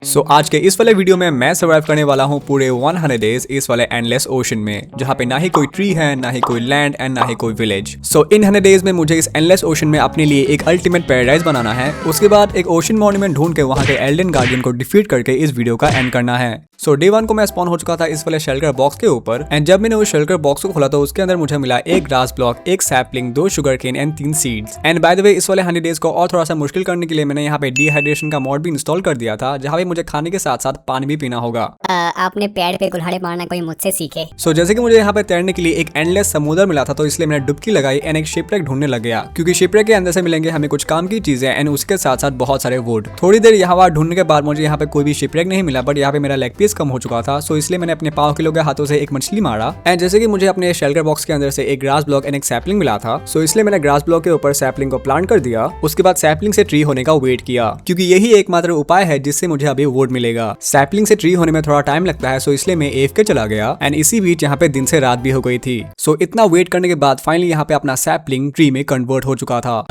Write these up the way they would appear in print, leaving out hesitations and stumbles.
सो आज के इस वाले वीडियो में मैं सर्वाइव करने वाला हूँ पूरे 100 डेज इस वाले एंडलेस ओशन में, जहाँ पे ना ही कोई ट्री है, ना ही कोई लैंड एंड ना ही कोई विलेज। सो इन 100 डेज में मुझे इस एंडलेस ओशन में अपने लिए एक अल्टीमेट पैराडाइज बनाना है। उसके बाद एक ओशन मॉन्यूमेंट ढूंढ के वहाँ के एल्डन गार्डियन को डिफीट करके इस वीडियो का एंड करना है। सो डे 1 को मैं स्पॉन हो चुका था इस वाले शेल्टर बॉक्स के ऊपर, एंड जब मैंने उस शेल्टर बॉक्स को खोला तो उसके अंदर मुझे मिला एक ग्रास ब्लॉक, एक sapling, 2 sugar cane and 3 seeds. And by the way इस वाले 100 डेज को और थोड़ा सा मुश्किल करने के लिए मैंने यहाँ पे डिहाइड्रेशन का मॉड भी इंस्टॉल कर दिया था, जहाँ पे मुझे खाने के साथ साथ पानी भी पीना होगा। आपने पेड़ पे कुल्हाड़ी मारना कोई मुझसे सीखे। सो जैसे कि मुझे यहाँ पे तैरने के लिए एक एंडलेस समुद्र मिला था, तो इसलिए मैंने डुबकी लगाई एंड एक शिपरेक ढूंढने लग गया, क्योंकि शिपरेक के अंदर से मिलेंगे हमें कुछ काम की चीजें एंड उसके साथ साथ बहुत सारे वुड। थोड़ी देर यहाँ ढूंढने के बाद मुझे यहाँ पे कोई भी शिपरेक नहीं मिला, बट यहाँ पे मेरा लेग पीस कम हो चुका था। सो इसलिए मैंने अपने पाँव किलो के हाथों से एक मछली मारा, एंड जैसे कि मुझे अपने शेल्टर बॉक्स के अंदर से एक ग्रास ब्लॉक एंड एक सैपलिंग मिला था, सो इसलिए मैंने ग्रास ब्लॉक के ऊपर सैपलिंग को प्लांट कर दिया। उसके बाद सैपलिंग से ट्री होने का वेट किया, क्योंकि यही एकमात्र उपाय है जिससे मुझे अभी वुड मिलेगा। सैपलिंग से ट्री होने में थोड़ा टाइम लगता है, सो इसलिए मैं AFK चला गया, एंड इसी बीच यहाँ पे दिन से रात भी हो गई थी। सो इतना वेट करने के बाद फाइनली यहाँ पे अपना सैपलिंग ट्री में कन्वर्ट हो चुका था।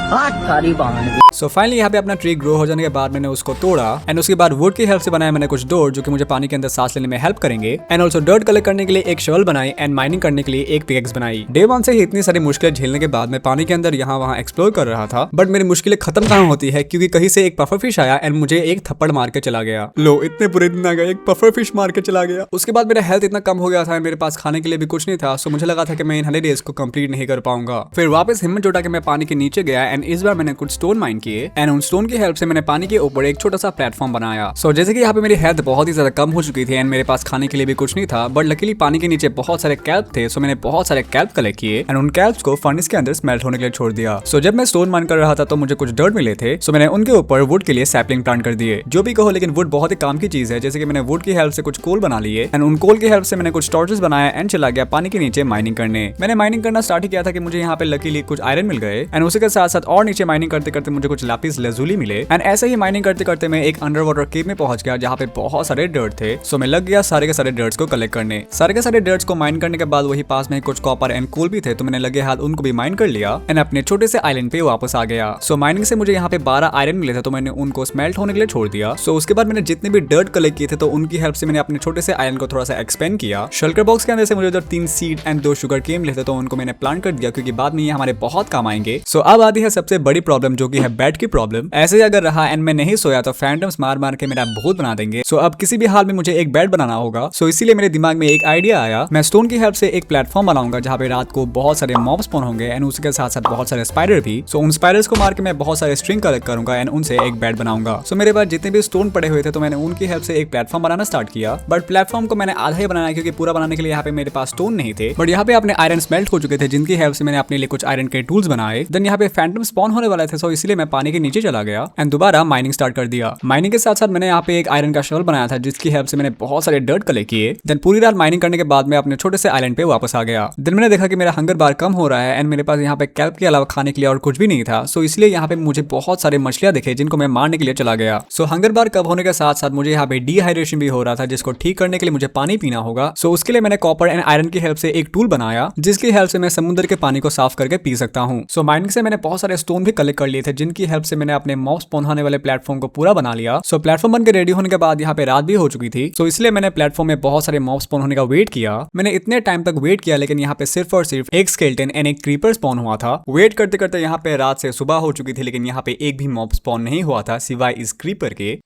सो फाइनली यहाँ पे अपना ट्री ग्रो हो जाने के बाद मैंने उसको तोड़ा, एंड उसके बाद वुड की हेल्प से बनाया मैंने कुछ डोर, जो कि मुझे पानी के अंदर सांस लेने में हेल्प करेंगे। एंड ऑल्सो डर्ट कलेक्ट करने के लिए एक शवल बनाई एंड माइनिंग करने के लिए एक पिकेक्स बनाई। डे 1 से ही इतनी सारी मुश्किलें झेलने के बाद मैं पानी के अंदर यहाँ वहाँ एक्सप्लोर कर रहा था, बट मेरी मुश्किलें खत्म कहाँ होती है, क्योंकि कहीं से एक पफर फिश आया एंड मुझे एक थप्पड़ मार के चला गया। लो, इतने बुरे दिन आ गए, एक पफर फिश मार के चला गया। उसके बाद मेरा हेल्थ इतना कम हो गया था, मेरे पास खाने के लिए भी कुछ नहीं था, सो मुझे लगा था कि मैं इन 100 डेज को कंप्लीट नहीं कर पाऊंगा। फिर वापस हिम्मत जुटा के मैं पानी के नीचे गया, एंड इस बार मैंने कुछ स्टोन माइन किए, एंड उन स्टोन की हेल्प से मैंने पानी के ऊपर एक छोटा सा प्लेटफॉर्म बनाया। सो जैसे कि यहाँ पे मेरी हेल्थ बहुत ही ज्यादा कम हो चुकी थी एंड मेरे पास खाने के लिए भी कुछ नहीं था, बट लकीली पानी के नीचे बहुत सारे कैल्प थे, सो मैंने बहुत सारे कैल्प कलेक्ट किए एंड उन कैल्प्स को फर्नेस के अंदर स्मेल्ट होने के लिए छोड़ दिया। सो जब मैं स्टोन माइन कर रहा था तो मुझे कुछ डर्ट मिले थे, सो मैंने उनके ऊपर वुड के लिए सैपलिंग प्लांट कर दिए। जो भी कहो, लेकिन वुड बहुत ही काम की चीज है। जैसे कि मैंने वुड की हेल्प से कुछ कोल बना लिए, एंड उन कोल की हेल्प से मैंने कुछ टॉर्चेस बनाया एंड चला गया पानी के नीचे माइनिंग करने। मैंने माइनिंग करना स्टार्ट ही किया था कि मुझे यहाँ पे लकीली कुछ आयरन मिल गए, एंड उसी के साथ साथ और नीचे माइनिंग करते करते मुझे कुछ लापिस लैजुली मिले, एंड ऐसे ही माइनिंग करते करते मैं एक अंडर वाटर केव में पहुंच गया, जहाँ पे बहुत सारे डर्ट थे। सो मैं लग गया सारे के सारे डर्ट्स को कलेक्ट करने। सारे के सारे डर्ट्स को माइन करने के बाद वही पास में कुछ कॉपर एंड कोल भी थे, तो मैंने लगे हाथ उनको भी माइन कर लिया एंड अपने छोटे से आइलैंड पे वापस आ गया। सो माइनिंग से मुझे यहाँ पे 12 आयरन मिले थे, तो मैंने उनको स्मेल्ट होने के लिए छोड़ दिया। सो उसके बाद मैंने जितने भी डर्ट कलेक्ट किए थे, तो उनकी हेल्प से मैंने अपने छोटे से आयरन को थोड़ा सा एक्सपेंड किया। शेल्टर बॉक्स के अंदर से मुझे 3 सीड एंड 2 शुगर केन मिले थे, तो उनको मैंने प्लांट कर दिया, क्योंकि बाद में ये हमारे बहुत काम आएंगे। सो अब आती है सबसे बड़ी प्रॉब्लम, जो कि है बेड की प्रॉब्लम। ऐसे ही अगर रहा एंड मैं नहीं सोया तो फैंटम्स मार मार के मेरा भूत बना देंगे। सो अब किसी भी हाल में मुझे एक बेड बनाना होगा। सो इसीलिए मेरे दिमाग में एक आइडिया आया, मैं स्टोन की हेल्प से एक प्लेटफॉर्म बनाऊंगा, जहाँ पे रात को बहुत सारे मॉब स्पॉन होंगे एंड उसके साथ साथ बहुत सारे स्पाइडर भी। सो उन स्पाइडर्स को मार के मैं बहुत सारे स्ट्रिंग कलेक्ट करूंगा एंड उनसे एक बेड बनाऊंगा। सो मेरे पास जितने भी स्टोन पड़े हुए थे, तो मैंने उनकी हेल्प से एक प्लेटफॉर्म बनाना स्टार्ट किया, बट प्लेटफॉर्म को मैंने आधा ही बनाया, क्योंकि पूरा बनाने के लिए यहाँ पे मेरे पास स्टोन नहीं थे। बट यहाँ पे अपने आयरन स्मेल्ट हो चुके थे, जिनकी हेल्प से मैंने अपने लिए कुछ आयरन के टूल्स बनाए। देन यहाँ पे फैंटम स्पॉन होने वाले थे, सो इसलिए मैं पानी के नीचे चला गया एंड दोबारा माइनिंग स्टार्ट कर दिया। माइनिंग के साथ साथ मैंने यहाँ पे एक आयरन का शवल बनाया था, जिसकी हेल्प से मैंने बहुत सारे डर्ट कलेक्ट किए। देन पूरी रात माइनिंग करने के बाद मैं अपने छोटे से आइलैंड पे वापस आ गया। देन मैंने देखा कि मेरा हंगर बार कम हो रहा है एंड मेरे पास यहाँ पे कैल्प के अलावा खाने के लिए और कुछ भी नहीं था। सो इसलिए यहाँ पे मुझे बहुत सारे मछलियां दिखे, जिनको मैं मारने के लिए चला गया। सो हंगर बार कम होने के साथ साथ मुझे यहाँ पे डिहाइड्रेशन भी हो रहा था, जिसको ठीक करने के लिए मुझे पानी पीना होगा। सो उसके लिए मैंने कॉपर एंड आयरन की हेल्प से एक टूल बनाया, जिसकी हेल्प से मैं समुद्र के पानी को साफ करके पी सकता हूँ। सो माइनिंग से मैंने बहुत सारे स्टोन भी कलेक्ट कर लिए थे, जिनकी हेल्प से मैंने अपने मॉब स्पॉन होने वाले प्लेटफॉर्म को पूरा बना लिया। सो प्लेटफॉर्म बनकर रेडी होने के बाद यहाँ पे रात भी हो चुकी थी, सो इसलिए मैंने प्लेटफॉर्म में बहुत सारे मॉब स्पॉन होने का वेट किया। मैंने इतने टाइम तक वेट किया, लेकिन यहाँ पे सिर्फ और सिर्फ एक स्केलेटन एंड एक क्रीपर स्पॉन हुआ था। वेट करते करते यहाँ पे रात से सुबह हो चुकी थी, लेकिन यहाँ पे एक भी मॉब स्पॉन नहीं हुआ था सिवाय इस क्रीपर के।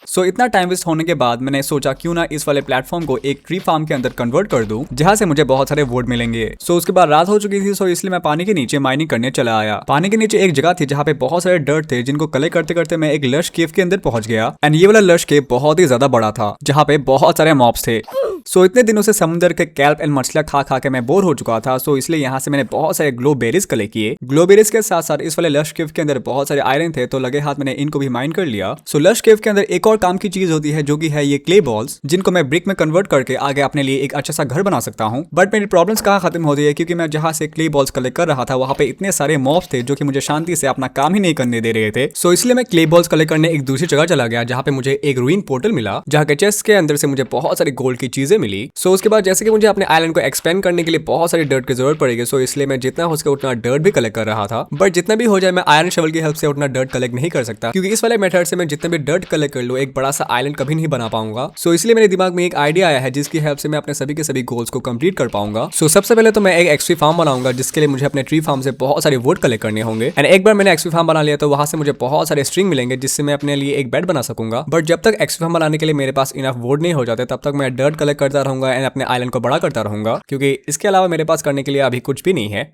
सो इतना टाइम वेस्ट होने के बाद मैंने सोचा क्यों ना इस वाले प्लेटफॉर्म को एक ट्री फार्म के अंदर कन्वर्ट कर दूं, जहां से मुझे बहुत सारे वुड मिलेंगे। सो उसके बाद रात हो चुकी थी, सो इसलिए मैं पानी के नीचे माइनिंग करने चला आया। पानी के नीचे एक जगह थी जहाँ पे बहुत सारे डर्ट थे, जिनको कलेक्ट करते करते मैं एक लश केव के अंदर पहुंच गया। एंड ये वाला लश केव बहुत ही ज्यादा बड़ा था, जहाँ पे बहुत सारे मॉब्स थे। सो इतने दिनों से समुद्र के कैल्प एंड मछलियां खा खा के मैं बोर हो चुका था। सो इसलिए यहाँ से मैंने बहुत सारे ग्लोबेरीज कलेक्ट किए। ग्लोबेरीज के साथ साथ इस वाले लश केव के अंदर बहुत सारे आयरन थे, तो लगे हाथ मैंने इनको भी माइन कर लिया। सो लश केव के अंदर एक और काम की चीज होती है, जो कि है ये क्ले बॉल्स, जिनको मैं ब्रिक में कन्वर्ट करके आगे अपने लिए एक अच्छा सा घर बना सकता हूँ। बट मेरी प्रॉब्लम्स कहाँ खत्म होती है, क्योंकि मैं जहाँ से क्ले बॉल्स कलेक्ट कर रहा था, वहाँ पे इतने सारे मॉब्स थे, जो कि मुझे शांति से अपना काम ही नहीं करने दे रहे थे। सो इसलिए मैं क्ले बॉल्स कलेक्ट करने एक दूसरी जगह चला गया, जहाँ पे मुझे एक रूइन पोर्टल मिला, जहाँ के चेस्ट के अंदर से मुझे बहुत सारी गोल्ड की चीजें चीजें मिली। सो उसके बाद जैसे कि मुझे अपने आइलैंड को एक्सपेंड करने के लिए बहुत सारी डर्ट की जरूरत पड़ेगी, सो इसलिए मैं जितना हो सके उतना डर्ट भी कलेक्ट कर रहा था। बट जितना भी हो जाए मैं आयरन शवल की हेल्प से उतना डर्ट कलेक्ट नहीं कर सकता, क्योंकि इस वाले मेथड से मैं जितना भी डर्ट कलेक्ट कर लूं एक बड़ा सा आइलैंड कभी नहीं बना पाऊंगा। सो इसलिए मेरे दिमाग में एक आइडिया आया है जिसकी हेल्प से मैं अपने सभी के सभी गोल्स को कंप्लीट कर पाऊंगा। सो सबसे पहले तो मैं एक एक्सट्री फार्म बनाऊंगा, जिसके लिए मुझे अपने ट्री फार्म से बहुत सारे वुड कलेक्ट करने होंगे। एंड एक बार मैंने एक्सट्री फार्म बना लिया तो वहां से मुझे बहुत सारे स्ट्रिंग मिलेंगे, जिससे मैं अपने लिए एक बेड बना सकूंगा। बट जब तक एक्सट्री फार्म बनाने के लिए मेरे पास इनफ वुड नहीं हो जाते तब तक मैं डर्ट कलेक्ट करता रहूंगा एंड अपने आइलैंड को बड़ा करता रहूंगा, क्योंकि इसके अलावा मेरे पास करने के लिए अभी कुछ भी नहीं है।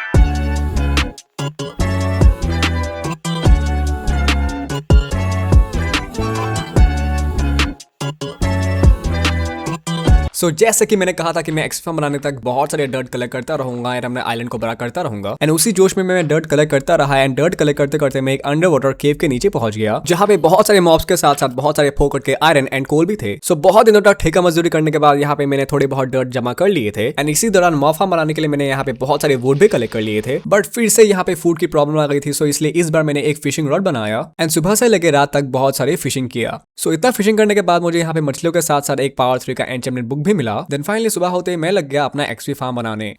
सो जैसे कि मैंने कहा था कि मैं एक्सट्री फार्म बनाने तक बहुत सारे डर्ट कलेक्ट करता रहूंगा एंड अपने आइलैंड को बड़ा करता रहूंगा। एंड उसी जोश में मैं डर्ट कलेक्ट करता रहा एंड डर्ट कलेक्ट करते करते मैं एक अंडर वाटर केव के नीचे पहुंच गया, जहां पे बहुत सारे मॉब्स के साथ साथ बहुत सारे फोकट के आयरन एंड कोल भी थे। सो बहुत दिनों तक ठेका मजदूरी करने के बाद यहाँ पे मैंने थोड़े बहुत डर्ट जमा कर लिए थे एंड इसी दौरान मॉब फार्म बनाने के लिए मैंने यहाँ पे बहुत सारे वुड भी कलेक्ट कर लिए थे। बट फिर से यहाँ पे फूड की प्रॉब्लम आ गई थी, सो इसलिए इस बार मैंने एक फिशिंग रॉड बनाया एंड सुबह से लेकर रात तक बहुत सारे फिशिंग किया। सो इतना फिशिंग करने के बाद मुझे यहाँ पे मछलियों के साथ साथ एक पावर 3 का एन्चेंटमेंट बुक भी मिला। देन फाइनली सुबह होते ही मैं लग गया अपना एक्सट्री फार्म बनाने।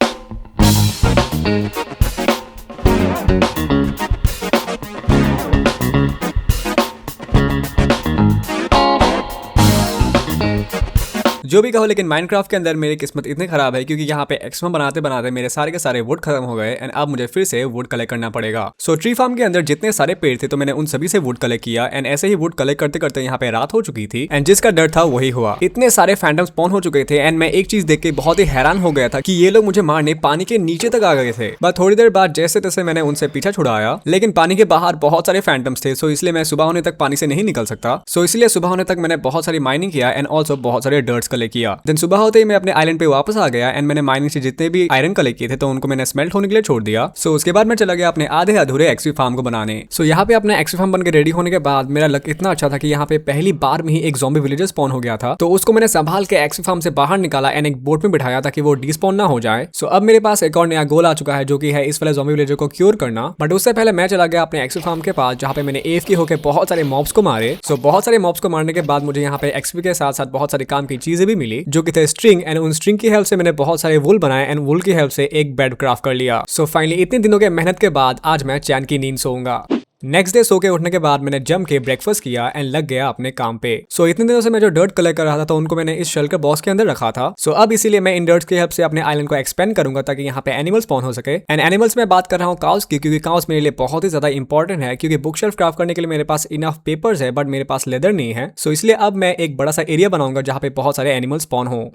जो भी कहो, लेकिन माइनक्राफ्ट के अंदर मेरी किस्मत इतनी खराब है क्योंकि यहाँ पे एक्सट्री बनाते बनाते मेरे सारे के सारे वुड खत्म हो गए एंड अब मुझे फिर से वुड कलेक्ट करना पड़ेगा। सो ट्री फार्म के अंदर जितने सारे पेड़ थे तो मैंने उन सभी से वुड कलेक्ट किया एंड ऐसे ही वुड कलेक्ट करते करते यहाँ पे रात हो चुकी थी एंड जिसका डर था वही हुआ। इतने सारे फैंटम स्पॉन हो चुके थे एंड मैं एक चीज देख के बहुत ही हैरान हो गया था कि ये लोग मुझे मारने पानी के नीचे तक आ गए थे। बट थोड़ी देर बाद जैसे तैसे मैंने उनसे पीछा छुड़ाया, लेकिन पानी के बाहर बहुत सारे फैंटम्स थे, सो इसलिए मैं सुबह होने तक पानी से नहीं निकल सकता। सो इसलिए सुबह होने तक मैंने बहुत सारी माइनिंग किया एंड ऑल्सो बहुत सारे डर्ट्स कलेक्ट किया। देन सुबह होते ही मैं अपने आइलैंड पे वापस आ गया एंड मैंने माइनिंग से जितने भी आयरन कलेक्ट किए थे तो उनको मैंने स्मेल्ट होने के लिए छोड़ दिया। सो उसके बाद मैं चला गया अपने आधे अधूरे एक्सट्री फार्म को बनाने। सो यहाँ पे अपना एक्सट्री फार्म बनकर रेडी होने के बाद मेरा लक इतना अच्छा था कि यहाँ पे पहली बार में ही एक ज़ॉम्बी विलेजर स्पॉन हो गया था, तो उसको मैंने संभाल के एक्सट्री फार्म से बाहर निकाला एंड एक बोट में बिठाया ताकि वो डिस्पॉन ना हो जाए। सो अब मेरे पास एक और नया गोल आ चुका है, जो कि है इस वाले ज़ॉम्बी विलेजर को क्योर करना। बट उससे पहले मैं चला गया अपने एक्सट्री फार्म के पास, जहाँ पे मैंने AFK होकर बहुत सारे मॉब्स को मारे। सो बहुत सारे मॉब्स को मारने के बाद मुझे यहाँ पे एक्सपी के साथ साथ बहुत सारे काम की चीजें भी मिली, जो कि थे स्ट्रिंग एंड उन स्ट्रिंग की हेल्प से मैंने बहुत सारे वुल बनाए एंड वुल की हेल्प से एक बेड क्राफ्ट कर लिया। सो फाइनली इतने दिनों के मेहनत के बाद आज मैं चैन की नींद सोऊंगा। नेक्स्ट डे सो के उठने के बाद मैंने जम के ब्रेकफास्ट किया एंड लग गया अपने काम पे। सो इतने दिनों से मैं जो डर्ट कलेक्ट कर रहा था तो उनको मैंने इस शेल्टर बॉक्स के अंदर रखा था। सो अब इसीलिए मैं इन डर्ट्स की हेल्प से अपने आइलैंड को एक्सपेंड करूंगा ताकि यहाँ पे एनिमल्स स्पॉन हो सके। एंड एनिमल्स में बात कर रहा हूँ काउस की, क्योंकि काउस मेरे लिए बहुत ही ज्यादा इंपॉर्टेंट है, क्योंकि बुक शेल्फ क्राफ्ट करने के लिए मेरे पास इनफ पेपर्स है बट मेरे पास लेदर नहीं है। सो इसलिए अब मैं एक बड़ा सा एरिया बनाऊंगा जहाँ पे बहुत सारे एनिमल्स स्पॉन हो।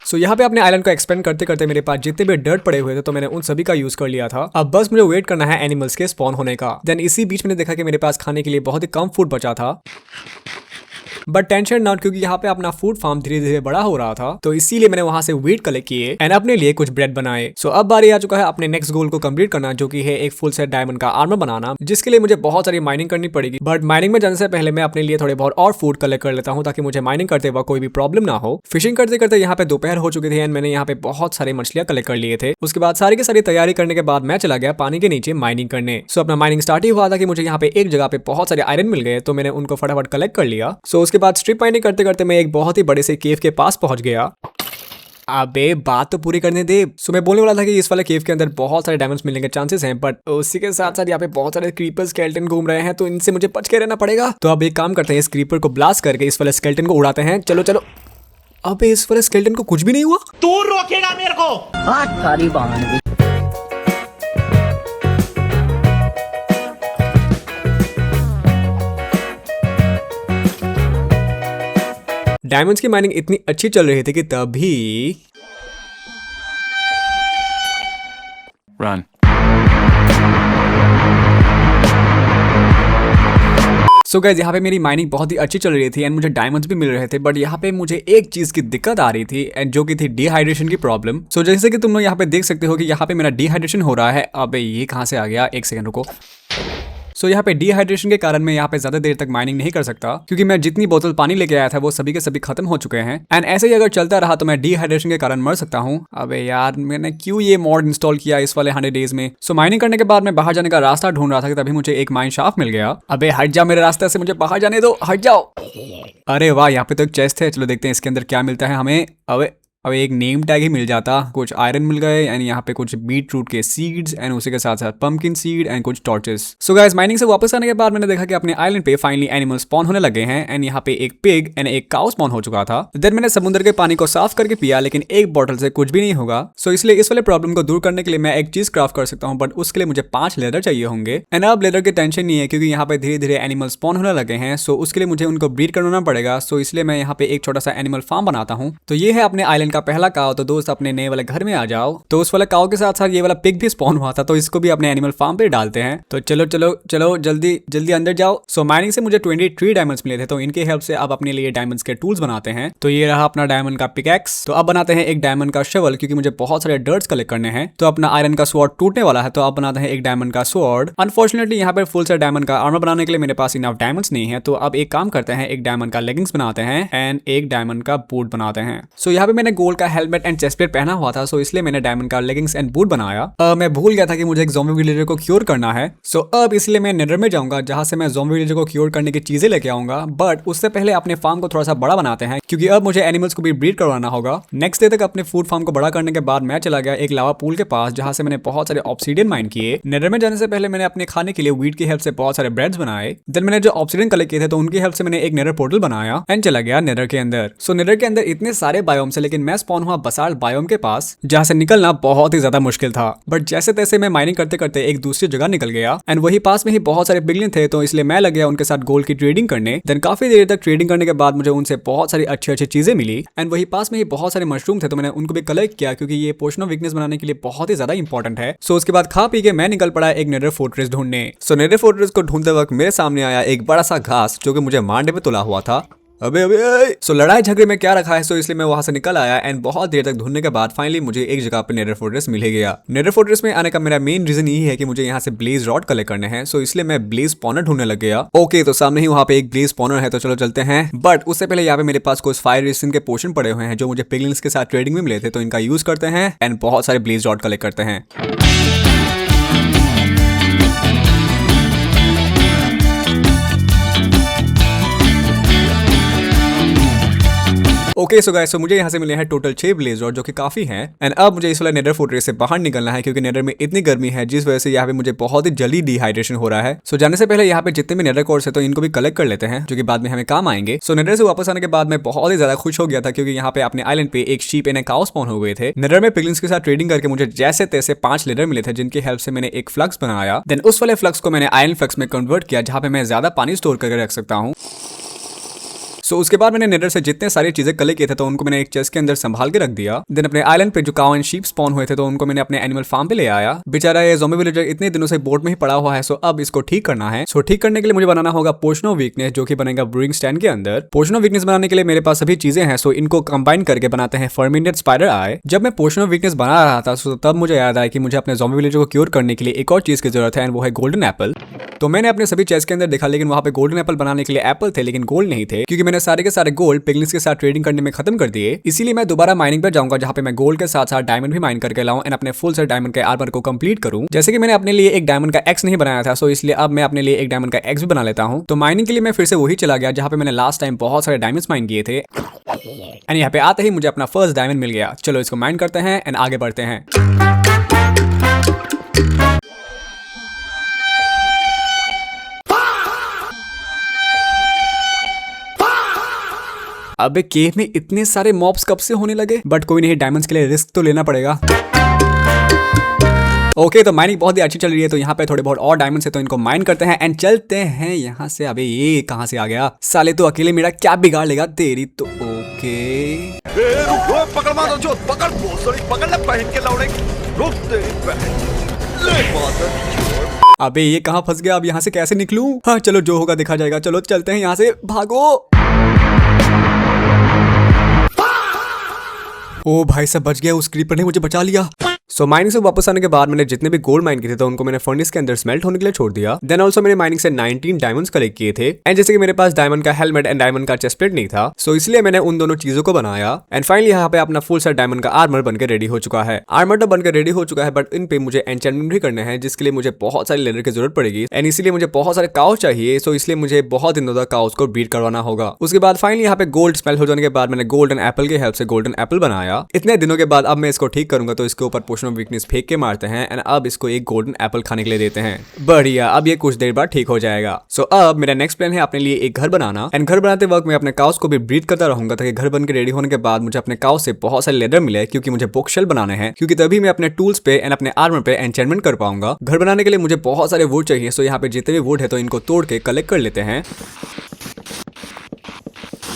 सो यहाँ पे अपने आइलैंड को एक्सपेंड करते करते मेरे पास जितने भी डर्ट पड़े हुए थे तो मैंने उन सभी का यूज कर लिया था। अब बस मुझे वेट करना है एनिमल्स के स्पॉन होने का। देन इसी बीच मैंने देखा कि मेरे पास खाने के लिए बहुत ही कम फूड बचा था। बट टेंशन नॉट, क्योंकि यहाँ पे अपना फूड फार्म धीरे धीरे बड़ा हो रहा था, तो इसीलिए मैंने वहां से वीट कलेक्ट किए एंड अपने लिए कुछ ब्रेड बनाए। सो अब बारी आ चुका है अपने नेक्स्ट गोल को कंप्लीट करना, जो कि है एक फुल सेट डायमंड का आर्मर बनाना, जिसके लिए मुझे बहुत सारी माइनिंग करनी पड़ेगी। बट माइनिंग में जाने से पहले मैं अपने लिए थोड़े बहुत और फूड कलेक्ट कर लेता हूँ ताकि मुझे माइनिंग करते वक्त कोई भी प्रॉब्लम ना हो। फिशिंग करते करते यहाँ पे दोपहर हो चुकी थी एंड मैंने यहाँ पे बहुत सारे मछलियां कलेक्ट कर लिए थे। उसके बाद सारी की सारी तैयारी करने के बाद मैं चला गया पानी के नीचे माइनिंग करने। सो अपना माइनिंग स्टार्ट ही हुआ था कि मुझे यहाँ पे एक जगह पे बहुत सारे आयरन मिल गए, तो मैंने उनको फटाफट कलेक्ट कर लिया। सो उसके बाद स्ट्रिप माइनिंग करते करते मैं एक बहुत ही बड़े से केव के पास पहुंच गया। अबे बात तो पूरी करने दे। सो मैं बोलने वाला था कि इस वाले केव के अंदर बहुत सारे डायमंड्स मिलने के चांसेस हैं, बट उसी के साथ साथ यहाँ पे बहुत सारे क्रीपर स्केलेटन घूम रहे हैं, तो इनसे मुझे बच के रहना पड़ेगा। तो अब एक काम करते हैं, इस क्रीपर को ब्लास्ट करके इस वाले स्केलेटन को उड़ाते हैं। चलो चलो। अबे इस वाले स्केलेटन को कुछ भी नहीं हुआ। तू रोकेगा मेरे को? सारी बात डायमंड्स की माइनिंग इतनी अच्छी चल रही थी कि तभी Run. सो गाइस, यहाँ पे मेरी माइनिंग बहुत ही अच्छी चल रही थी एंड मुझे डायमंड्स भी मिल रहे थे, बट यहाँ पे मुझे एक चीज की दिक्कत आ रही थी एंड जो कि थी डिहाइड्रेशन की प्रॉब्लम। सो जैसे कि तुम लोग यहाँ पे देख सकते हो कि यहाँ पे मेरा डिहाइड्रेशन हो रहा है। अबे ये कहाँ से आ गया? एक सेकंड रुको। सो यहाँ पे डिहाइड्रेशन के कारण मैं यहाँ पे ज्यादा देर तक माइनिंग नहीं कर सकता, क्योंकि मैं जितनी बोतल पानी लेके आया था वो सभी के सभी खत्म हो चुके हैं। एंड ऐसे ही अगर चलता रहा तो मैं डिहाइड्रेशन के कारण मर सकता हूँ। अबे यार, मैंने क्यों ये मॉड इंस्टॉल किया इस वाले 100 डेज में। सो माइनिंग करने के बाद मैं बाहर जाने का रास्ता ढूंढ रहा था कि तभी मुझे एक माइन शाफ्ट मिल गया। अबे हट जा मेरे रास्ते से, मुझे बाहर जाने दो, हट जाओ। अरे वाह, यहाँ पे तो एक चेस्ट है, चलो देखते हैं इसके अंदर क्या मिलता है हमें। अब एक नेम टैग ही मिल जाता, कुछ आयरन मिल गए एंड यहाँ पे कुछ बीट रूट के सीड्स एंड उसी के साथ साथ पंपकिन सीड एंड कुछ टॉर्चेस। सो गाइस, माइनिंग से वापस आने के बाद मैंने देखा कि अपने आइलैंड पे फाइनली एनिमल स्पॉन होने लगे हैं एंड यहाँ पे एक पिग एंड एक काउ स्पॉन हो चुका था। देन मैंने समुद्र के पानी को साफ करके पिया, लेकिन एक बॉटल से कुछ भी नहीं होगा। सो इसलिए इस वाले प्रॉब्लम को दूर करने के लिए मैं एक चीज क्राफ्ट कर सकता हूँ, बट उसके लिए मुझे 5 लेदर चाहिए होंगे। एंड अब लेदर की टेंशन नहीं है, क्योंकि यहाँ पे धीरे धीरे एनिमल स्पॉन होने लगे हैं। सो उसके लिए मुझे उनको ब्रीड करवाना पड़ेगा। सो इसलिए मैं यहाँ पे एक छोटा सा एनिमल फार्म बनाता हूँ। तो ये है अपने आइलैंड का पहला काउ। तो दोस्त अपने नए वाले घर में आ जाओ। तो उस वाले काऊ के साथ साथ ये वाला पिग भी स्पॉन हुआ था, तो इसको भी अपने एनिमल फार्म पे डालते हैं। तो चलो चलो चलो जल्दी जल्दी अंदर जाओ। सो माइनिंग से मुझे 23 डायमंड्स मिले थे, तो इनके हेल्प से अब अपने लिए डायमंड्स के टूल्स बनाते हैं। तो ये रहा अपना डायमंड का पिकैक्स। तो अब बनाते हैं एक डायमंड का शवल, क्योंकि मुझे बहुत सारे डर्ट्स कलेक्ट करने हैं। तो अपना आयरन का स्वॉर्ड टूटने वाला है, तो अब बनाते हैं एक डायमंड का स्वॉर्ड। अनफॉर्चुनेटली यहाँ पे फुल सेट डायमंड का आर्मर बनाने के लिए मेरे पास इनफ डायमंड्स नहीं है। तो अब एक काम करते हैं, एक डायमंड का लेगिंग्स बनाते हैं एंड एक डायमंड का बूट बनाते हैं। सो यहाँ पे मैंने गोल्ड का हेलमेट एंड चेस्ट प्लेट पहना हुआ था, सो इसलिए मैंने डायमंड का लेगिंग्स एंड बूट बनाया। मैं भूल गया था कि मुझे एक ज़ॉम्बी विलेजर को क्योर करना है। सो अब इसलिए मैं नेदर में जाऊंगा, जहां से मैं ज़ॉम्बी विलेजर को क्योर करने की चीजें लेके आऊंगा। बट उससे पहले अपने फार्म को थोड़ा सा बड़ा बनाते हैं, क्योंकि अब मुझे एनिमल्स को भी ब्रीड करवाना होगा। नेक्स्ट डे तक अपने फूड फार्म को बड़ा करने के बाद मैं चला गया एक लावा पूल के पास, जहां से मैंने बहुत सारे ऑब्सीडियन माइन किए। नेदर में जाने से पहले मैंने अपने खाने के लिए वीट की हेल्प से बहुत सारे ब्रेड्स बनाए। देन मैंने जो ऑब्सीडियन कलेक्ट किए थे, तो उनकी हेल्प से मैंने एक नेदर पोर्टल बनाया एंड चला गया नेदर के अंदर। सो नेदर के अंदर इतने सारे बायोम्स है, लेकिन मैं स्पॉन हुआ बसाल्ट बायोम के पास, जहां से निकलना बहुत ही ज्यादा मुश्किल था। बट जैसे तैसे मैं माइनिंग करते करते एक दूसरी जगह निकल गया एंड वही पास में ही बहुत सारे पिगलिन थे, तो इसलिए मैं लग गया उनके साथ गोल्ड की ट्रेडिंग करने। देन काफी देर तक ट्रेडिंग करने के बाद मुझे उनसे बहुत सारी अच्छी अच्छी चीजें मिली एंड वही पास में ही बहुत सारे मशरूम थे, तो मैंने उनको भी कलेक्ट किया, क्योंकि ये पोशन ऑफ वीकनेस बनाने के लिए बहुत ही ज्यादा इंपॉर्टेंट है। सो उसके बाद खा पी के मैं निकल पड़ा एक नेदर फोर्ट्रेस ढूंढने। सो नेदर फोर्ट्रेस को ढूंढते वक्त मेरे सामने आया एक बड़ा सा घास, जो कि मुझे मारने पे तुला हुआ था। अबे सो लड़ाई झगड़े में क्या रखा है, सो इसलिए मैं वहां से निकल आया एंड बहुत देर तक ढूंढने के बाद फाइनली मुझे एक जगह पे नेदर फोर्ट्रेस मिल गया। नेदर फोर्ट्रेस में आने का मेरा मेन रीजन यही है कि मुझे यहाँ से ब्लेज रॉड कलेक्ट करने हैं, सो इसलिए मैं ब्लेज स्पॉनर ढूंढने लग गया। ओके, तो सामने ही वहाँ पे एक ब्लेज स्पॉनर है, तो चलो चलते हैं। बट उससे पहले यहाँ पे मेरे पास कुछ फायर रेसिन के पोशन पड़े हुए हैं, जो मुझे पिगलिन्स के साथ ट्रेडिंग में मिले थे, तो इनका यूज करते हैं एंड बहुत सारे ब्लेज रॉड कलेक्ट करते हैं। ओके, सो गाइस, सो मुझे यहाँ से मिले हैं टोटल 6 ब्लेज रॉड, जो कि काफी हैं। एंड अब मुझे इस वाले नेदर फोर्ट्रेस से बाहर निकलना है, क्योंकि नेदर में इतनी गर्मी है, जिस वजह से यहाँ पे मुझे बहुत ही जल्दी डिहाइड्रेशन हो रहा है। सो जाने से पहले यहाँ पे जितने भी नेदर कोर्स है, तो इनको भी कलेक्ट कर लेते हैं, जो कि बाद में हमें काम आएंगे। सो नेदर से वापस आने के बाद मैं बहुत ही ज्यादा खुश हो गया था, क्योंकि यहाँ पे अपने आइलैंड पे एक शीप एंड काउ स्पॉन हो गए थे। नेदर में पिगलिन्स के साथ ट्रेडिंग करके मुझे जैसे तैसे 5 लेदर मिले थे, जिनकी हेल्प से मैंने एक फ्लक्स बनाया। देन उस वाले फ्लक्स को मैंने आयरन फ्लक्स में कन्वर्ट किया, जहाँ पे मैं ज्यादा पानी स्टोर करके रख सकता हूँ। सो उसके बाद मैंने नेदर से जितने सारी चीजें कलेक्ट किए थे, तो उनको मैंने एक चेस्ट के अंदर संभाल के रख दिया। देन अपने आइलैंड पे जो काउ एंड शीप स्पॉन हुए थे, तो उनको मैंने अपने एनिमल फार्म पे ले आया। बेचारा ये ज़ॉम्बी विलेजर इतने दिनों से बोट में ही पड़ा हुआ है, सो अब इसको ठीक करना है। सो ठीक करने के लिए मुझे बनाना होगा पोशन ऑफ वीकनेस, जो कि बनेगा ब्रूइंग स्टैंड के अंदर। पोशन ऑफ वीकनेस बनाने के लिए मेरे पास सभी चीजें हैं, सो इनको कंबाइन करके बनाते हैं फर्मेंटेड स्पाइडर आई। जब मैं पोशन ऑफ वीकनेस बना रहा था, सो तब मुझे याद आया कि मुझे अपने ज़ॉम्बी विलेजर को क्योर करने के लिए एक और चीज की जरूरत है, एंड वो है गोल्डन एप्पल। तो मैंने अपने सभी चेस्ट के अंदर देखा, लेकिन वहां पे गोल्डन एप्पल बनाने के लिए एप्पल थे, लेकिन गोल्ड नहीं थे, क्योंकि मैंने सारे के सारे गोल्ड पिगलिन्स के साथ ट्रेडिंग करने में खत्म कर दिए। इसीलिए मैं दोबारा माइनिंग पर जाऊंगा, जहां पे मैं गोल्ड के साथ साथ डायमंड भी माइन करके लाऊं एंड अपने फुल सेट डायमंड के आर्मर को कंप्लीट करूं। जैसे कि मैंने अपने लिए एक डायमंड का एक्स नहीं बनाया था, सो इसलिए अब मैं अपने लिए एक डायमंड का एक्स भी बना लेता हूं। तो माइनिंग के लिए मैं फिर से वही चला गया, जहां पे मैंने लास्ट टाइम बहुत सारे डायमंड्स माइन किए थे एंड यहाँ पे आते ही मुझे अपना फर्स्ट डायमंड मिल गया। चलो इसको माइन करते हैं एंड आगे बढ़ते हैं। अबे केव में इतने सारे मॉब्स कब से होने लगे, बट कोई नहीं, डायमंड्स के लिए रिस्क तो लेना पड़ेगा। ओके, तो माइनिंग बहुत ही अच्छी चल रही है, तो यहाँ पे थोड़े बहुत और डायमंड्स है, तो इनको माइन करते हैं एंड चलते हैं यहाँ से। अबे ये कहाँ से आ गया साले, तो अकेले मेरा क्या बिगाड़ लेगा तेरी तो। ओके पकड़ मारो जो पकड़ पकड़ ले पहन के लौड़े रुक तेरी बहन ले माता। अबे ये कहाँ फंस गया, अब यहाँ से कैसे निकलूं? हाँ चलो, जो होगा देखा जाएगा। चलो चलते हैं यहाँ से, भागो। ओ भाई साहब, बच गया, उस क्रीपर ने मुझे बचा लिया। सो माइनिंग से वापस आने के बाद मैंने जितने भी गोल्ड माइन किए थे तो उनको मैंने फर्नेस के अंदर स्मेल्ट होने के लिए छोड़ दिया। देन ऑल्सो मैंने माइनिंग से 19 डायमंड्स कलेक्ट किए थे एंड जैसे कि मेरे पास डायमंड का हेलमेट एंड डायमंड का चेस्ट प्लेट नहीं था, सो इसलिए मैंने उन दोनों चीजों को बनाया एंड फाइनली यहाँ पे अपना फुल सेट डायमंड का आर्मर बनकर रेडी हो चुका है। आर्मर तो बनकर रेडी हो चुका है बट इन पे मुझे एन्चेंटमेंट भी करने हैं जिसके लिए मुझे बहुत सारे लेदर की जरूरत पड़ेगी एंड इसीलिए मुझे बहुत सारे काउस चाहिए। सो इसलिए मुझे बहुत दिनों तक काउस को ब्रीड करवाना होगा। उसके बाद फाइनली यहाँ पे गोल्ड स्मेल हो जाने के बाद मैंने गोल्डन एप्पल की हेल्प से गोल्डन एप्पल बनाया। इतने दिनों के बाद अब मैं इसको ठीक करूंगा तो इसके ऊपर पोशन ऑफ वीकनेस फेंक के मारते हैं एंड अब इसको एक गोल्डन एप्पल खाने के लिए देते हैं। बढ़िया, अब ये कुछ देर बाद ठीक हो जाएगा। सो अब मेरा नेक्स्ट प्लान है अपने लिए एक घर बनाना एंड घर बनाते वक्त मैं अपने काउस को भी ब्रीड करता रहूंगा ताकि घर बन के रेडी होने के बाद मुझे अपने काउस से बहुत सारे लेदर मिले क्योंकि मुझे बुक शेल्फ बनाने हैं, क्योंकि तभी मैं अपने टूल्स पे एंड अपने आर्मर पे एन्चेंटमेंट कर पाऊंगा। घर बनाने के लिए मुझे बहुत सारे वुड चाहिए। सो यहाँ पे जितने भी वुड है तो इनको तोड़ के कलेक्ट कर लेते हैं।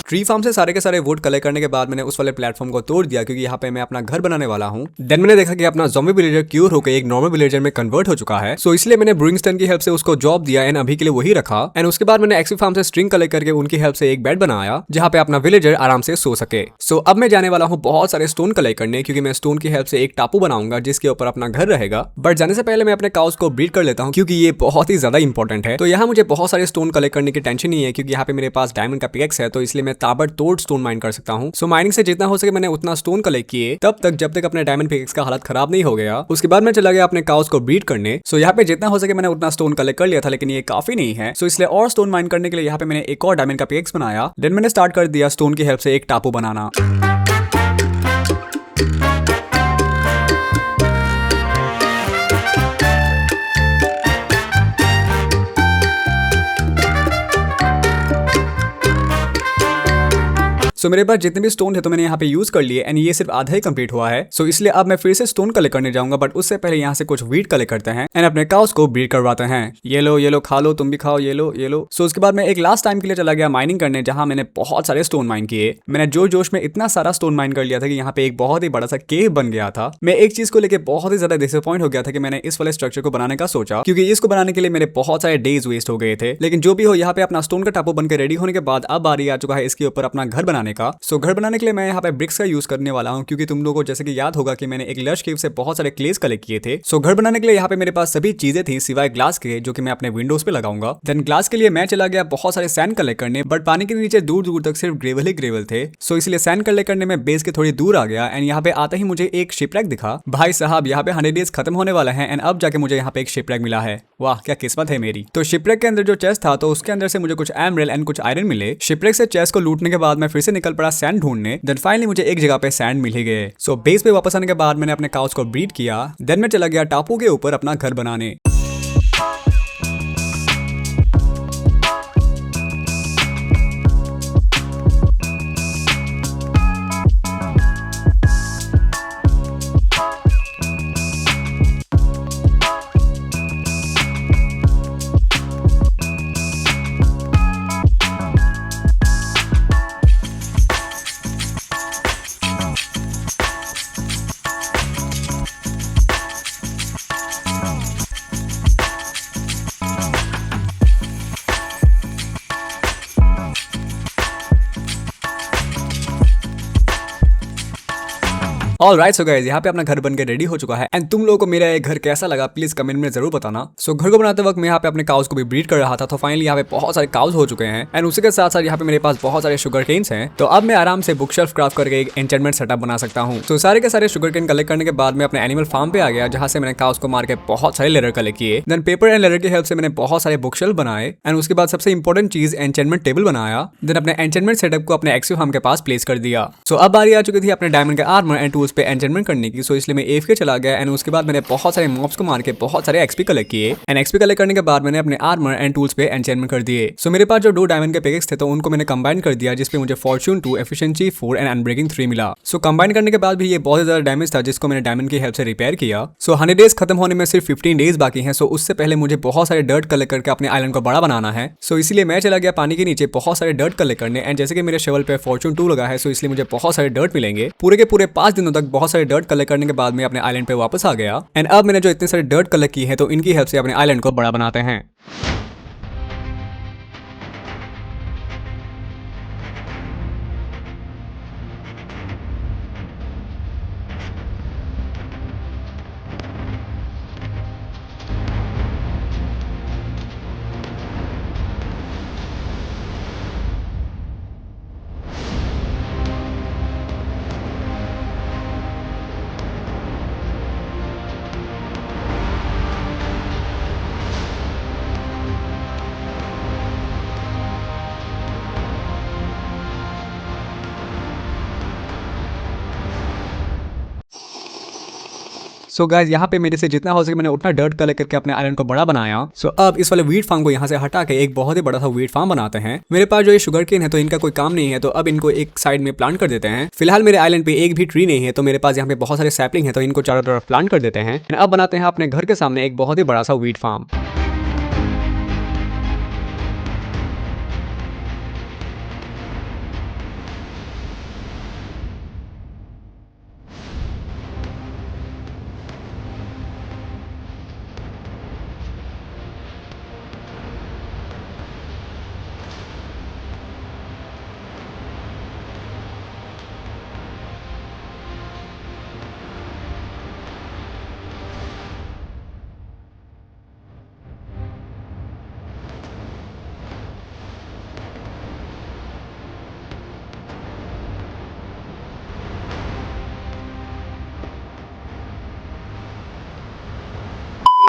ट्री फार्म से सारे के सारे वुड कलेक्ट करने के बाद मैंने उस वाले प्लेटफॉर्म को तोड़ दिया क्योंकि यहाँ पे मैं अपना घर बनाने वाला हूँ। देन मैंने देखा कि अपना ज़ॉम्बी विलेजर क्यूर होकर एक नॉर्मल विलेजर में कन्वर्ट हो चुका है। सो इसलिए मैंने ब्रूइंग स्टोन की हेल्प से उसको जॉब दिया एंड अभी के लिए वही रखा एंड उसके बाद मैंने एक्सपी फार्म से स्ट्रिंग कलेक्ट करके उनकी हेल्प से एक बेड बनाया जहाँ पे अपना विलेजर आराम से सो सके। सो अब मैं जाने वाला हूँ बहुत सारे स्टोन कलेक्ट करने क्योंकि मैं स्टोन की हेल्प से एक टापू बनाऊंगा जिसके ऊपर अपना घर रहेगा। बट जाने से पहले मैं अपने काउस को ब्रीड कर लेता हूँ क्योंकि ये बहुत ही ज्यादा इंपॉर्टेंट है। तो यहाँ मुझे बहुत सारे स्टोन कलेक्ट करने की टेंशन नहीं है क्योंकि यहाँ पे मेरे पास डायमंड का पिकेक्स है तो इसलिए मैं ताबड़तोड़ स्टोन माइन कर सकता हूँ। सो माइनिंग से जितना हो सके मैंने उतना स्टोन कलेक्ट किए तब तक जब तक अपने डायमंड पिकेक्स का हालत खराब नहीं हो गया। उसके बाद मैं चला गया अपने काउस को ब्रीड करने। सो यहाँ पे जितना हो सके मैंने उतना स्टोन कलेक्ट कर लिया था लेकिन ये काफी नहीं है। सो इसलिए और स्टोन माइन करने के लिए यहाँ पे मैंने एक और डायमंड का पिकेक्स बनाया। देन मैंने स्टार्ट कर दिया स्टोन की हेल्प से एक टापू बनाना। सो मेरे पास जितने भी स्टोन है तो मैंने यहाँ पे यूज कर लिए एंड ये सिर्फ आधा ही कंप्लीट हुआ है। सो इसलिए अब मैं फिर से स्टोन कलेक्ट करने जाऊंगा बट उससे पहले यहाँ से कुछ वीट कलेक्ट करते हैं एंड अपने काउस को ब्रीड करवाते हैं। ये लो खा लो, तुम भी खाओ, ये लो। सो उसके बाद मैं एक लास्ट टाइम के लिए चला गया माइनिंग करने जहाँ मैंने बहुत सारे स्टोन माइन किए। मैंने जोश में इतना सारा स्टोन माइन कर लिया था कि यहाँ पे एक बहुत ही बड़ा सा केव बन गया था। मैं एक चीज को लेकर बहुत ही ज्यादा डिसअपॉइंट हो गया था कि मैंने इस वाले स्ट्रक्चर को बनाने का सोचा क्योंकि इसको बनाने के लिए मेरे बहुत सारे डेज वेस्ट हो गए थे। लेकिन जो भी हो यहाँ पे अपना स्टोन का टापू बनकर रेडी होने के बाद अब बारी आ चुका है इसके ऊपर अपना घर बनाने का। सो घर बनाने के लिए मैं यहाँ पे ब्रिक्स का यूज करने वाला हूँ क्योंकि तुम लोगों को जैसे कि याद होगा कि मैंने एक लश केव से बहुत सारे क्लेस कलेक्ट किए थे। सो घर बनाने के लिए यहाँ पे मेरे पास सभी चीजें थी सिवाय ग्लास के जो कि मैं अपने विंडोज पे लगाऊंगा। देन ग्लास के लिए मैं चला गया बहुत सारे सैंड कलेक्ट करने बट पानी के नीचे दूर दूर तक सिर्फ ग्रेवल ही ग्रेवल थे। सो इसलिए सैंड कलेक्ट करने में बेस के थोड़ी दूर आ गया एंड यहाँ पे आते ही मुझे एक शिपरैक दिखा। भाई साहब यहाँ पे 100 डेज खत्म होने वाला है एंड अब जाके मुझे यहाँ पे एक शिपरैक मिला है। वाह क्या किस्मत है मेरी। तो शिपरैक के अंदर जो चेस्ट था तो उसके अंदर से मुझे कुछ एमरेल एंड कुछ आयरन मिले। शिपरैक से चेस्ट को लूटने के बाद मैं फिर से निकल पड़ा सैंड ढूंढने। देन फाइनली मुझे एक जगह पे सैंड मिल ही गए। सो बेस पे वापस आने के बाद मैंने अपने काउस को ब्रीड किया। देन मैं चला गया टापू के ऊपर अपना घर बनाने। ऑलराइट सो गाइस यहाँ पे अपना घर बनके रेडी हो चुका है एंड तुम लोगों को मेरा ये घर कैसा लगा प्लीज कमेंट में जरूर बताना। सो घर को बनाते वक्त मैं यहाँ पे अपने काउस को भी ब्रीड कर रहा था तो फाइनली यहाँ पे बहुत सारे काउस हो चुके हैं एंड उसी के साथ साथ यहाँ पे मेरे पास बहुत सारे शुगर केन्स हैं। तो अब मैं आराम से बुक शेल्फ क्राफ्ट करके एक एन्चेंटमेंट सेटअप बना सकता हूँ। तो सारे के सारे शुगर केन कलेक्ट करने के बाद मैं अपने एनिमल फार्म पे आ गया जहाँ से मैंने काउस को मार के बहुत सारे लेदर कलेक्ट किए। देन पेपर एंड लेदर की हेल्प से मैंने बहुत सारे बुक शेल्फ बनाए एंड उसके बाद सबसे इंपॉर्टेंट चीज एन्चेंटमेंट टेबल बनाया। देन अपने एन्चेंटमेंट सेटअप को अपने एक्सपी फार्म के पास प्लेस कर दिया। सो अब बारी आ चुकी थी अपने डायमंड के आर्मर एंड टूल्स पे एन्चेंटमेंट करने की। सो इसलिए मैं AFK चला गया एंड उसके बाद मैंने बहुत सारे मॉब्स को मार के बहुत सारे एक्सपी कलेक्ट किए एंड एक्सपी कलेक्ट करने के बाद मैंने अपने आर्मर एंड टूल्स पे एन्चेंटमेंट कर दिए। सो मेरे पास जो 2 डायमंड के पिकेक्स थे तो उनको मैंने कंबाइन कर दिया जिसपे मुझे फॉर्च्यून 2, एफिशिएंसी 4 एंड अनब्रेकिंग 3 मिला। सो कंबाइन करने के बाद भी ये बहुत ज्यादा डैमेज था जिसको मैंने डायमंड की हेल्प से रिपेयर किया। सो 100 डेज खत्म होने में सिर्फ 15 डेज बाकी हैं। सो उससे पहले मुझे बहुत सारे डर्ट कलेक्ट करके अपने आइलैंड को बड़ा बनाना है। सो इसलिए मैं चला गया पानी के नीचे बहुत सारे डर्ट कलेक्ट करने एंड जैसे कि मेरे शेवल पे फॉर्च्यून 2 लगा है सो इसलिए मुझे बहुत सारे डर्ट मिलेंगे। पूरे के पूरे 5 दिनों तक बहुत सारे डर्ट कलेक्ट करने के बाद मैं अपने आइलैंड पे वापस आ गया एंड अब मैंने जो इतने सारे डर्ट कलेक्ट की है तो इनकी हेल्प से अपने आइलैंड को बड़ा बनाते हैं। सो गाइस यहाँ पे मेरे से जितना हो सके मैंने उतना डर्ट कलेक्ट करके अपने आइलैंड को बड़ा बनाया। सो अब इस वाले वीट फार्म को यहाँ से हटा के एक बहुत ही बड़ा सा वीट फार्म बनाते हैं। मेरे पास जो ये शुगर केन है तो इनका कोई काम नहीं है, तो अब इनको एक साइड में प्लांट कर देते हैं। फिलहाल मेरे आइलैंड पे एक भी ट्री नहीं है, तो मेरे पास यहाँ पे बहुत सारे सैपलिंग है, तो इनको चारों तरफ प्लांट कर देते हैं। अब बनाते हैं अपने घर के सामने एक बहुत ही बड़ा सा वीट फार्म।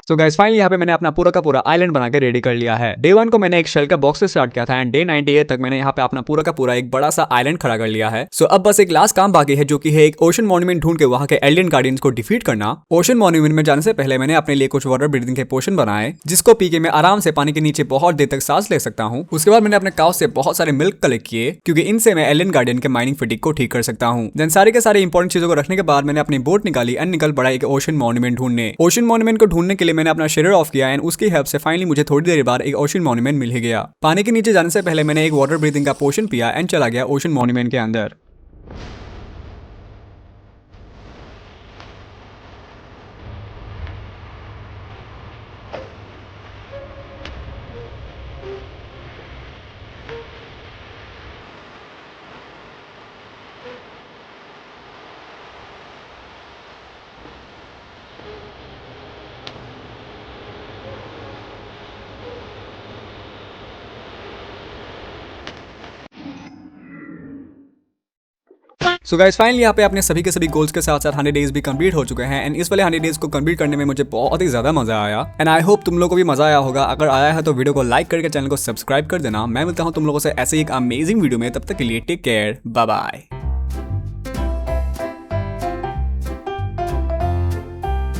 तो गाइस फाइनली यहाँ पे मैंने अपना पूरा का पूरा आइलैंड बना के रेडी कर लिया है। डे 1 को मैंने एक शेल का बॉक्स से स्टार्ट किया था एंड डे 98 तक मैंने यहाँ पे अपना पूरा का पूरा एक बड़ा सा आइलैंड खड़ा कर लिया है। सो अब बस एक लास्ट काम बाकी है, जो कि है एक ओशन मॉन्यूमेंट ढूंढ के वहाँ के एलियन गार्डियंस को डिफीट करना। ओशन मॉन्यूमेंट में जाने से पहले मैंने अपने लिए कुछ वाटर ब्रीदिंग के पोशन बनाए, जिसको पी के मैं आराम से पानी के नीचे बहुत देर तक सांस ले सकता हूँ। उसके बाद मैंने अपने काउ से बहुत सारे मिल्क कलेक्ट किए, क्योंकि इनसे मैं एलियन गार्डियन के माइनिंग फटीग को ठीक कर सकता हूँ। देन सारे के सारे इंपॉर्टेंट चीजों को रखने के बाद मैंने अपनी बोट निकाली एंड निकल पड़ा एक ओशन मॉन्यूमेंट ढूंढने। ओशन मॉन्यूमेंट को ढूंढने के लिए मैंने अपना शेडर ऑफ किया एंड उसकी हेल्प से फाइनली मुझे थोड़ी देर बाद एक ओशन मॉन्यूमेंट मिल ही गया। पानी के नीचे जाने से पहले मैंने एक वाटर ब्रीदिंग का पोशन पिया एंड चला गया ओशन मॉन्यूमेंट के अंदर। सो गाइस फाइनली यहाँ पे अपने सभी के सभी गोल्स के साथ साथ 100 डेज भी कंप्लीट हो चुके हैं एंड इस वाले 100 डेज को कंप्लीट करने में मुझे बहुत ही ज्यादा मजा आया एंड आई होप तुम लोगों को भी मजा आया होगा। अगर आया है तो वीडियो को लाइक करके चैनल को सब्सक्राइब कर देना। मैं मिलता हूँ तुम लोगों से ऐसे ही एक अमेजिंग वीडियो में, तब तक के लिए टेक केयर, बाय बाय।